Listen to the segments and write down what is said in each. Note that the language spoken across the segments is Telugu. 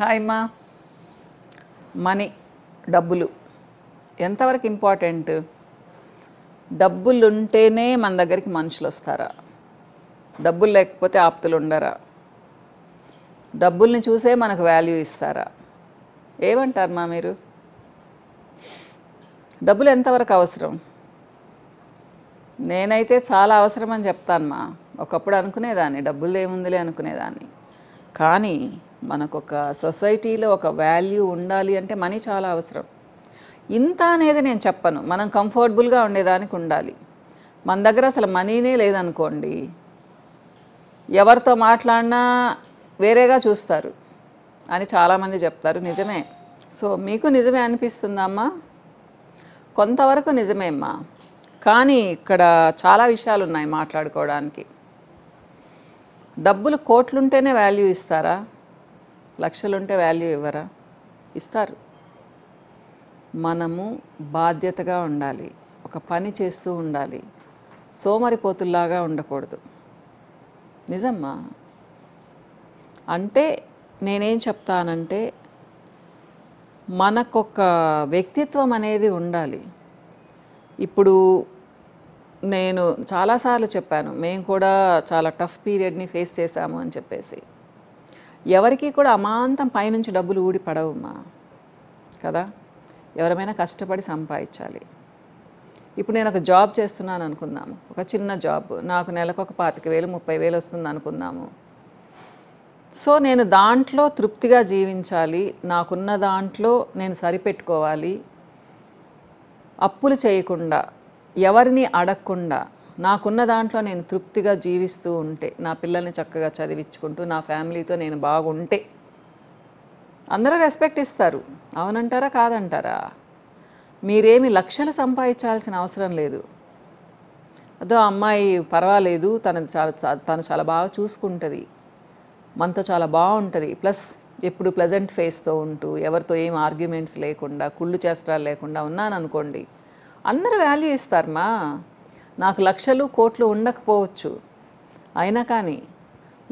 హాయ్ మా. మనీ, డబ్బులు ఎంతవరకు ఇంపార్టెంట్? డబ్బులు ఉంటేనే మన దగ్గరికి మనుషులు వస్తారా? డబ్బులు లేకపోతే ఆప్తులు ఉండరా? డబ్బుల్ని చూసే మనకు వాల్యూ ఇస్తారా? ఏమంటారు మా మీరు? డబ్బులు ఎంతవరకు అవసరం? నేనైతే చాలా అవసరం అని చెప్తాను మా. ఒకప్పుడు అనుకునేదాన్ని డబ్బులు ఏముందిలే అనుకునేదాన్ని. కానీ మనకొక సొసైటీలో ఒక వాల్యూ ఉండాలి అంటే మనీ చాలా అవసరం. ఇంత అనేది నేను చెప్పను, మనం కంఫర్టబుల్గా ఉండేదానికి ఉండాలి. మన దగ్గర అసలు మనీనే లేదనుకోండి, ఎవరితో మాట్లాడినా వేరేగా చూస్తారు అని చాలామంది చెప్తారు. నిజమే. సో మీకు నిజమే అనిపిస్తుందమ్మా? కొంతవరకు నిజమేమ్మా. కానీ ఇక్కడ చాలా విషయాలు ఉన్నాయి మాట్లాడుకోవడానికి. డబ్బులు కోట్లుంటేనే వాల్యూ ఇస్తారా? లక్షలుంటే వాల్యూ ఇవ్వరా? ఇస్తారు. మనము బాధ్యతగా ఉండాలి, ఒక పని చేస్తూ ఉండాలి, సోమరిపోతుల్లాగా ఉండకూడదు. నిజమ్మా. అంటే నేనేం చెప్తానంటే మనకొక వ్యక్తిత్వం అనేది ఉండాలి. ఇప్పుడు నేను చాలాసార్లు చెప్పాను, మేము కూడా చాలా టఫ్ పీరియడ్ని ఫేస్ చేశాము అని చెప్పేసి. ఎవరికి కూడా అమాంతం పైనుంచి డబ్బులు ఊడి పడవమ్మా కదా. ఎవరైనా కష్టపడి సంపాదించాలి. ఇప్పుడు నేను ఒక జాబ్ చేస్తున్నాను అనుకుందాము, ఒక చిన్న జాబ్, నాకు నెలకు ఒక 25,000 30,000 వస్తుంది అనుకుందాము. సో నేను దాంట్లో తృప్తిగా జీవించాలి, నాకున్న దాంట్లో నేను సరిపెట్టుకోవాలి, అప్పులు చేయకుండా, ఎవరిని అడగకుండా, నాకున్న దాంట్లో నేను తృప్తిగా జీవిస్తూ ఉంటే, నా పిల్లల్ని చక్కగా చదివించుకుంటూ, నా ఫ్యామిలీతో నేను బాగుంటే అందరూ రెస్పెక్ట్ ఇస్తారు. అవునంటారా కాదంటారా? మీరేమి లక్షలు సంపాదించాల్సిన అవసరం లేదు. అదో అమ్మాయి పర్వాలేదు, తను చాలా బాగా చూసుకుంటుంది, మనతో చాలా బాగుంటుంది, ప్లస్ ఎప్పుడు ప్లెజెంట్ ఫేస్తో ఉంటూ, ఎవరితో ఏం ఆర్గ్యుమెంట్స్ లేకుండా, కుళ్ళు చేష్టాలు లేకుండా ఉన్నాను అనుకోండి, అందరూ వాల్యూ ఇస్తారమ్మా. నాకు లక్షలు కోట్లు ఉండకపోవచ్చు, అయినా కానీ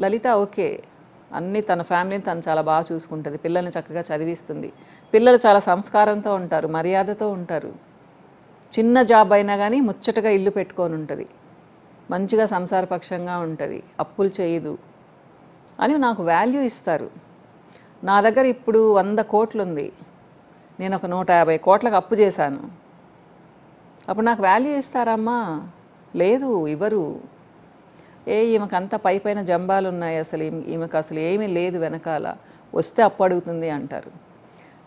లలిత ఓకే, అన్నీ తన ఫ్యామిలీని తను చాలా బాగా చూసుకుంటుంది, పిల్లల్ని చక్కగా చదివిస్తుంది, పిల్లలు చాలా సంస్కారంతో ఉంటారు, మర్యాదతో ఉంటారు, చిన్న జాబ్ అయినా కానీ ముచ్చటగా ఇల్లు పెట్టుకొని ఉంటుంది, మంచిగా సంసారపక్షంగా ఉంటుంది, అప్పులు చేయదు అని నాకు వాల్యూ ఇస్తారు. నా దగ్గర ఇప్పుడు 100 కోట్లు ఉంది, నేను ఒక 150 కోట్లకు అప్పు చేశాను, అప్పుడు నాకు వాల్యూ ఇస్తారమ్మా? లేదు, ఇవ్వరు. ఈమెకు అంతా పైన జంబాలు ఉన్నాయి, అసలు ఈమెకు అసలు ఏమీ లేదు వెనకాల, వస్తే అప్పు అడుగుతుంది అంటారు.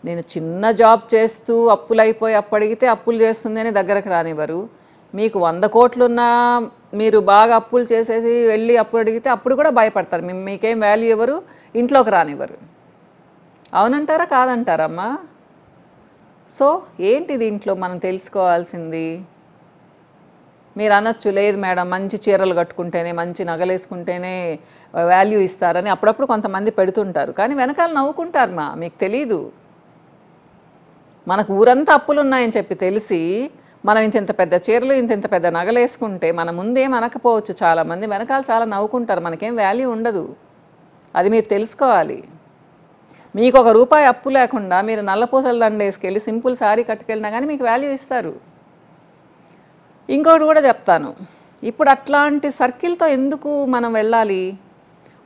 నేను చిన్న జాబ్ చేస్తూ అప్పులు అయిపోయి అప్పు అడిగితే అప్పులు చేస్తుంది అని దగ్గరకు రానివ్వరు. మీకు 100 కోట్లున్నా మీరు బాగా అప్పులు చేసేసి వెళ్ళి అప్పు అడిగితే అప్పుడు కూడా భయపడతారు, మీకేం వాల్యూ ఇవ్వరు, ఇంట్లోకి రానివ్వరు. అవునంటారా కాదంటారమ్మా? సో ఏంటి దీంట్లో మనం తెలుసుకోవాల్సింది? మీరు అనొచ్చు, లేదు మేడం మంచి చీరలు కట్టుకుంటేనే, మంచి నగలేసుకుంటేనే వాల్యూ ఇస్తారని అప్పుడప్పుడు కొంతమంది పెడుతుంటారు, కానీ వెనకాల నవ్వుకుంటారమ్మా. మీకు తెలీదు, మనకు ఊరంతా అప్పులు ఉన్నాయని చెప్పి తెలిసి మనం ఇంత పెద్ద చీరలు ఇంత పెద్ద నగలు వేసుకుంటే మన ముందేం అనకపోవచ్చు, చాలామంది వెనకాల చాలా నవ్వుకుంటారు, మనకేం వాల్యూ ఉండదు. అది మీరు తెలుసుకోవాలి. మీకు ₹1 అప్పు లేకుండా మీరు నల్లపూసల దండ వేసుకెళ్ళి సింపుల్ శారీ కట్టుకెళ్ళినా కానీ మీకు వాల్యూ ఇస్తారు. ఇంకొకటి కూడా చెప్తాను, ఇప్పుడు అట్లాంటి సర్కిల్తో ఎందుకు మనం వెళ్ళాలి?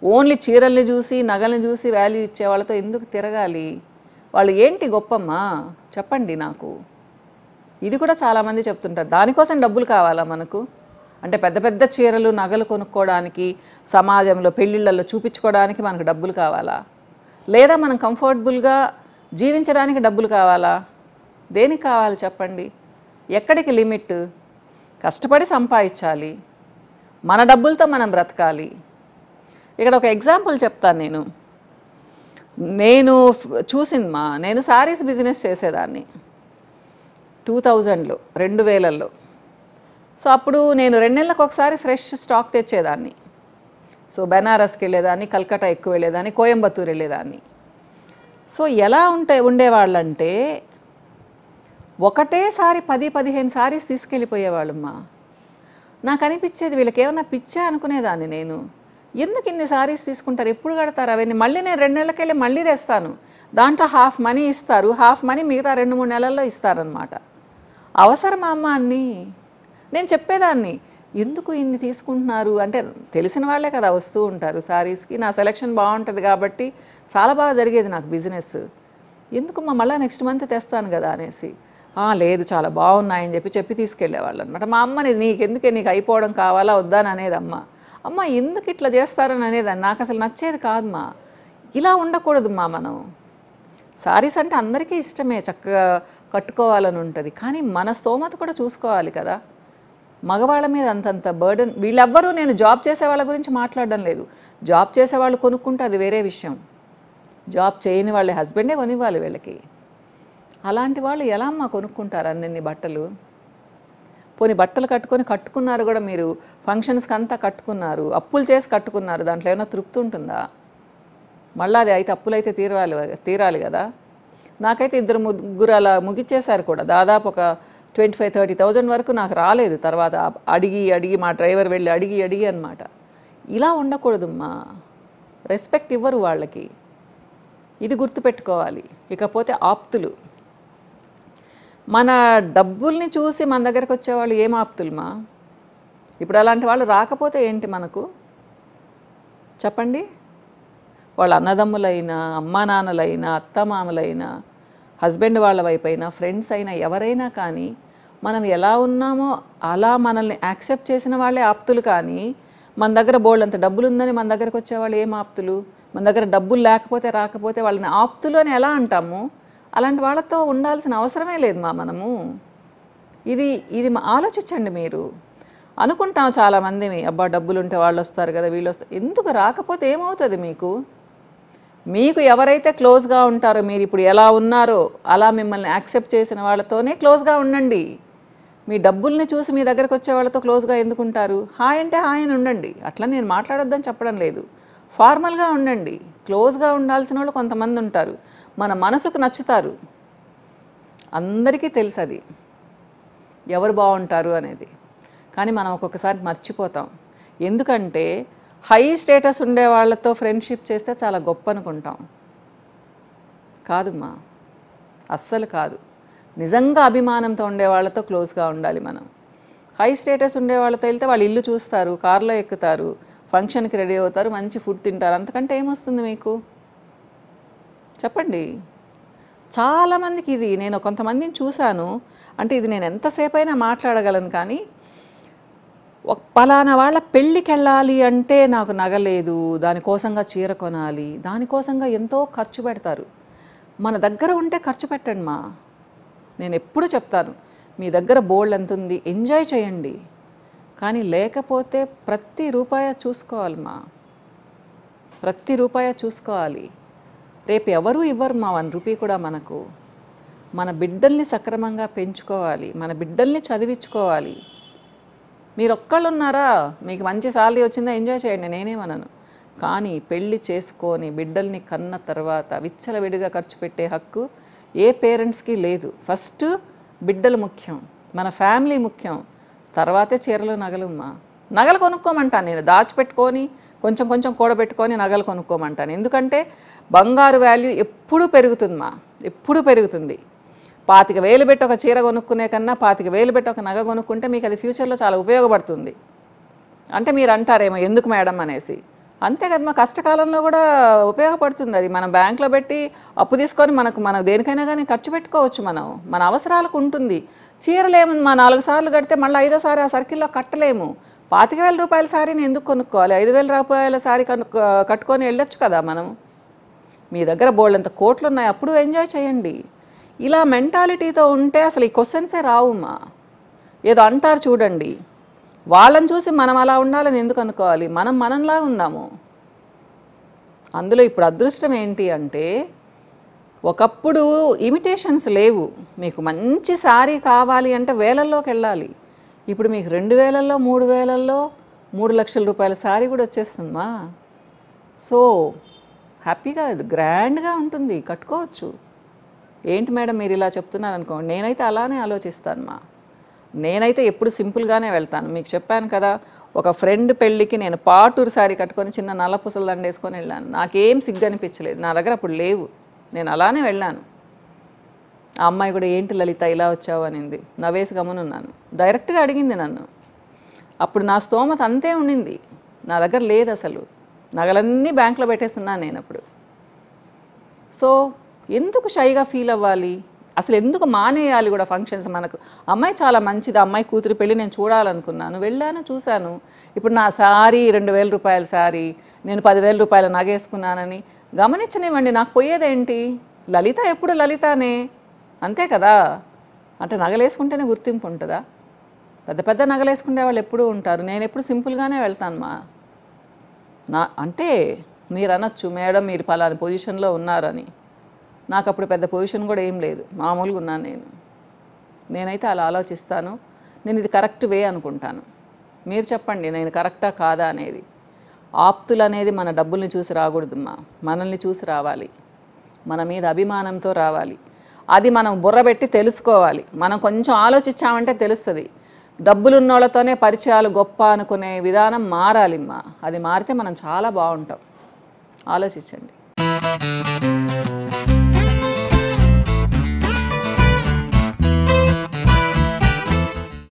ఓన్లీ చీరల్ని చూసి నగల్ని చూసి వాల్యూ ఇచ్చే వాళ్ళతో ఎందుకు తిరగాలి? వాళ్ళు ఏంటి గొప్పమ్మా చెప్పండి నాకు. ఇది కూడా చాలామంది చెప్తుంటారు, దానికోసం డబ్బులు కావాలా మనకు? అంటే పెద్ద పెద్ద చీరలు నగలు కొనుక్కోవడానికి, సమాజంలో పెళ్ళిళ్ళల్లో చూపించుకోవడానికి మనకు డబ్బులు కావాలా? లేదా మనం కంఫర్టబుల్గా జీవించడానికి డబ్బులు కావాలా? దేనికి కావాలి చెప్పండి? ఎక్కడికి లిమిట్? కష్టపడి సంపాదించాలి, మన డబ్బులతో మనం బ్రతకాలి. ఇక్కడ ఒక ఎగ్జాంపుల్ చెప్తాను. నేను చూసిందమ్మా, నేను శారీస్ బిజినెస్ చేసేదాన్ని 2000లో 2000లో. సో అప్పుడు నేను 2 నెలలకు ఒకసారి ఫ్రెష్ స్టాక్ తెచ్చేదాన్ని. సో బెనారస్కి వెళ్ళేదాన్ని, కల్కటా ఎక్కువ వెళ్ళేదాన్ని, కోయంబత్తూరు వెళ్ళేదాన్ని. సో ఎలా ఉండేవాళ్ళంటే ఒకటేసారి 10-15 సారీస్ తీసుకెళ్ళిపోయేవాళ్ళమ్మా. నాకు అనిపించేది వీళ్ళకి ఏమన్నా పిచ్చా అనుకునేదాన్ని నేను. ఎందుకు ఇన్ని సారీస్ తీసుకుంటారు, ఎప్పుడు కడతారు అవన్నీ? మళ్ళీ నేను 2 నెలలకెళ్ళి మళ్ళీ తెస్తాను. దాంట్లో హాఫ్ మనీ ఇస్తారు, హాఫ్ మనీ మిగతా 2-3 నెలల్లో ఇస్తారనమాట. అవసరమా అమ్మ అన్నీ? నేను చెప్పేదాన్ని, ఎందుకు ఇన్ని తీసుకుంటున్నారు అంటే, తెలిసిన వాళ్ళే కదా వస్తూ ఉంటారు సారీస్కి. నా సెలెక్షన్ బాగుంటుంది కాబట్టి చాలా బాగా జరిగేది నాకు బిజినెస్. ఎందుకమ్మా మళ్ళీ నెక్స్ట్ మంత్ తెస్తాను కదా అనేసి. లేదు చాలా బాగున్నాయని చెప్పి తీసుకెళ్ళేవాళ్ళు అనమాట. మా అమ్మని, నీకెందుకే, నీకు అయిపోవడం కావాలా వద్దా అని అనేది అమ్మ. అమ్మ ఎందుకు ఇట్లా చేస్తారని అనేదాన్ని. నాకు అసలు నచ్చేది కాదమ్మా. ఇలా ఉండకూడదమ్మా మనం. సారీస్ అంటే అందరికీ ఇష్టమే, చక్కగా కట్టుకోవాలని ఉంటుంది. కానీ మన స్తోమత కూడా చూసుకోవాలి కదా. మగవాళ్ళ మీద అంతంత బర్డన్. వీళ్ళెవ్వరూ, నేను జాబ్ చేసే వాళ్ళ గురించి మాట్లాడడం లేదు. జాబ్ చేసేవాళ్ళు కొనుక్కుంటే అది వేరే విషయం. జాబ్ చేయని వాళ్ళ హస్బెండే కొనివ్వాలి వీళ్ళకి. అలాంటి వాళ్ళు ఎలా అమ్మా కొనుక్కుంటారు అన్ని బట్టలు? పోనీ బట్టలు కట్టుకున్నారు కూడా, మీరు ఫంక్షన్స్కి అంతా కట్టుకున్నారు, అప్పులు చేసి కట్టుకున్నారు, దాంట్లో ఏమైనా తృప్తి ఉంటుందా? మళ్ళీ అది అయితే అప్పులైతే తీరాలి కదా. నాకైతే 2-3 అలా ముగిచ్చేశారు కూడా. దాదాపు ఒక 25,000-30,000 వరకు నాకు రాలేదు. తర్వాత అడిగి మా డ్రైవర్ వెళ్ళి అడిగి అనమాట. ఇలా ఉండకూడదమ్మా. రెస్పెక్ట్ ఇవ్వరు వాళ్ళకి. ఇది గుర్తుపెట్టుకోవాలి. ఇకపోతే ఆప్తులు. మన డబ్బుల్ని చూసి మన దగ్గరకు వచ్చేవాళ్ళు ఏం ఆప్తులమా? ఇప్పుడు అలాంటి వాళ్ళు రాకపోతే ఏంటి మనకు చెప్పండి? వాళ్ళ అన్నదమ్ములైనా, అమ్మా నాన్నలైనా, అత్తమామలైనా, హస్బెండ్ వాళ్ళ వైపు అయినా, ఫ్రెండ్స్ అయినా, ఎవరైనా కానీ మనం ఎలా ఉన్నామో అలా మనల్ని యాక్సెప్ట్ చేసిన వాళ్ళే ఆప్తులు. కానీ మన దగ్గర బోల్డంత డబ్బులు ఉందని మన దగ్గరకు వచ్చేవాళ్ళు ఏం ఆప్తులు? మన దగ్గర డబ్బులు రాకపోతే వాళ్ళని ఆప్తులు అని ఎలా అంటాము? అలాంటి వాళ్ళతో ఉండాల్సిన అవసరమే లేదు మనము. ఇది ఆలోచించండి మీరు. అనుకుంటాం చాలామంది, అబ్బా డబ్బులు ఉంటే వాళ్ళు వస్తారు కదా, వీళ్ళు వస్తారు. ఎందుకు రాకపోతే ఏమవుతుంది మీకు ఎవరైతే క్లోజ్గా ఉంటారో, మీరు ఇప్పుడు ఎలా ఉన్నారో అలా మిమ్మల్ని యాక్సెప్ట్ చేసిన వాళ్ళతోనే క్లోజ్గా ఉండండి. మీ డబ్బుల్ని చూసి మీ దగ్గరకు వచ్చే వాళ్ళతో క్లోజ్గా ఎందుకు ఉంటారు? హాయ్ అంటే హాయ్ అని ఉండండి. అట్లా నేను మాట్లాడొద్దని చెప్పడం లేదు. ఫార్మల్గా ఉండండి. క్లోజ్గా ఉండాల్సిన వాళ్ళు కొంతమంది ఉంటారు, మన మనసుకు నచ్చుతారు. అందరికీ తెలుసు అది ఎవరు బాగుంటారు అనేది. కానీ మనం ఒక్కొక్కసారి మర్చిపోతాం. ఎందుకంటే హై స్టేటస్ ఉండే వాళ్ళతో ఫ్రెండ్షిప్ చేస్తే చాలా గొప్ప అనుకుంటాం. కాదమ్మా, అస్సలు కాదు. నిజంగా అభిమానంతో ఉండే వాళ్ళతో క్లోజ్గా ఉండాలి మనం. హై స్టేటస్ ఉండే వాళ్ళతో వెళ్తే వాళ్ళు ఇల్లు చూస్తారు, కారులో ఎక్కుతారు, ఫంక్షన్కి రెడీ అవుతారు, మంచి ఫుడ్ తింటారు. అంతకంటే ఏమొస్తుంది మీకు చెప్పండి? చాలామందికి ఇది, నేను కొంతమందిని చూశాను. అంటే ఇది నేను ఎంతసేపు అయినా మాట్లాడగలను. కానీ పలానా వాళ్ళ పెళ్ళికి వెళ్ళాలి అంటే నాకు నగలేదు, దానికోసంగా చీర కొనాలి, దానికోసంగా ఎంతో ఖర్చు పెడతారు. మన దగ్గర ఉంటే ఖర్చు పెట్టండి నేను ఎప్పుడు చెప్తాను, మీ దగ్గర బోల్డ్ ఎంత ఉంది ఎంజాయ్ చేయండి. కానీ లేకపోతే ప్రతి రూపాయ చూసుకోవాలి ప్రతి రూపాయ చూసుకోవాలి. రేపు ఎవరు ఇవ్వరు 1 రూపీ కూడా మనకు. మన బిడ్డల్ని సక్రమంగా పెంచుకోవాలి, మన బిడ్డల్ని చదివించుకోవాలి. మీరు ఒక్కళ్ళు ఉన్నారా, మీకు మంచి సాలరీ వచ్చిందా, ఎంజాయ్ చేయండి, నేనేమనను. కానీ పెళ్ళి చేసుకొని బిడ్డల్ని కన్న తర్వాత విచ్చలవిడిగా ఖర్చు పెట్టే హక్కు ఏ పేరెంట్స్కి లేదు. ఫస్ట్ బిడ్డలు ముఖ్యం, మన ఫ్యామిలీ ముఖ్యం, తర్వాతే చీరలు నగలు కొనుక్కోమంటాను నేను. దాచిపెట్టుకొని కొంచెం కూడబెట్టుకొని నగలు కొనుక్కోమంటాను. ఎందుకంటే బంగారు వాల్యూ ఎప్పుడు పెరుగుతుంది ఎప్పుడు పెరుగుతుంది. 25,000 పెట్టి ఒక చీర కొనుక్కునే కన్నా 25,000 పెట్టి ఒక నగ కొనుక్కుంటే మీకు అది ఫ్యూచర్లో చాలా ఉపయోగపడుతుంది. అంటే మీరు అంటారేమో ఎందుకు మేడం అనేసి. అంతే కదా, కష్టకాలంలో కూడా ఉపయోగపడుతుంది అది. మనం బ్యాంక్లో పెట్టి అప్పు తీసుకొని మనం దేనికైనా కానీ ఖర్చు పెట్టుకోవచ్చు. మన అవసరాలకు ఉంటుంది. చీరలేము 4 సార్లు కడితే మళ్ళీ 5వ సారి ఆ సర్కిల్లో కట్టలేము. 25,000 రూపాయల సారీని ఎందుకు కొనుక్కోవాలి? 5,000 రూపాయల సారీ కట్టుకొని వెళ్ళొచ్చు కదా మనం. మీ దగ్గర బోల్డంత కోట్లు ఉన్నాయి, అప్పుడు ఎంజాయ్ చేయండి. ఇలా మెంటాలిటీతో ఉంటే అసలు ఈ క్వశ్చన్సే రావుమా. ఏదో అంటారు చూడండి, వాళ్ళని చూసి మనం అలా ఉండాలని ఎందుకు అనుకోవాలి? మనలా ఉందాము. అందులో ఇప్పుడు అదృష్టం ఏంటి అంటే, ఒకప్పుడు ఇమిటేషన్స్ లేవు. మీకు మంచి శారీ కావాలి అంటే వేలల్లోకి వెళ్ళాలి. ఇప్పుడు మీకు 2,000లో 3,000లో 3 లక్షల రూపాయల శారీ కూడా వచ్చేస్తుందమ్మా. సో హ్యాపీగా గ్రాండ్గా ఉంటుంది, కట్టుకోవచ్చు. ఏంటి మేడం మీరు ఇలా చెప్తున్నారు అనుకోండి, నేనైతే అలానే ఆలోచిస్తాను నేనైతే ఎప్పుడు సింపుల్గానే వెళ్తాను. మీకు చెప్పాను కదా, ఒక ఫ్రెండ్ పెళ్ళికి నేను పాటూరు సారీ కట్టుకొని చిన్న నల్ల పూసల దండ వేసుకొని వెళ్ళాను. నాకేం సిగ్గు అనిపించలేదు. నా దగ్గర అప్పుడు లేవు. నేను అలానే వెళ్ళాను. ఆ అమ్మాయి కూడా ఏంటి లలిత ఇలా వచ్చావు అనింది. నవ్వేసి గమనున్నాను. డైరెక్ట్గా అడిగింది నన్ను. అప్పుడు నా స్తోమత అంతే ఉండింది. నా దగ్గర లేదు అసలు. నగలన్నీ బ్యాంకులో పెట్టేస్తున్నాను నేను అప్పుడు. సో ఎందుకు షైగా ఫీల్ అవ్వాలి? అసలు ఎందుకు మానేయాలి కూడా ఫంక్షన్స్? మనకు అమ్మాయి చాలా మంచిది, అమ్మాయి కూతురు పెళ్ళి నేను చూడాలనుకున్నాను, వెళ్ళాను, చూశాను. ఇప్పుడు నా శారీ 2,000 రూపాయల శారీ, నేను 10,000 రూపాయల నగేసుకున్నానని గమనించనివ్వండి. నాకు పోయేదేంటి? లలిత ఎప్పుడు లలితానే, అంతే కదా. అంటే నగలేసుకుంటేనే గుర్తింపు ఉంటుందా? పెద్ద పెద్ద నగలేసుకునే వాళ్ళు ఎప్పుడూ ఉంటారు. నేను ఎప్పుడు సింపుల్గానే వెళ్తాను నా అంటే మీరు అనొచ్చు, మేడం మీరు పలానా పొజిషన్లో ఉన్నారని. నాకు అప్పుడు పెద్ద పొజిషన్ కూడా ఏం లేదు, మామూలుగా ఉన్నాను నేనైతే అలా ఆలోచిస్తాను. నేను ఇది కరెక్ట్ వే అనుకుంటాను. మీరు చెప్పండి నేను కరెక్టా కాదా అనేది. ఆప్తులు అనేది మన డబ్బుల్ని చూసి రాకూడదమ్మా, మనల్ని చూసి రావాలి, మన మీద అభిమానంతో రావాలి. అది మనం బుర్రబెట్టి తెలుసుకోవాలి. మనం కొంచెం ఆలోచించామంటే తెలుస్తుంది. డబ్బులున్నోళ్ళతోనే పరిచయాలు గొప్ప అనుకునే విధానం మారాలిమ్మా. అది మారితే మనం చాలా బాగుంటాం. ఆలోచించండి.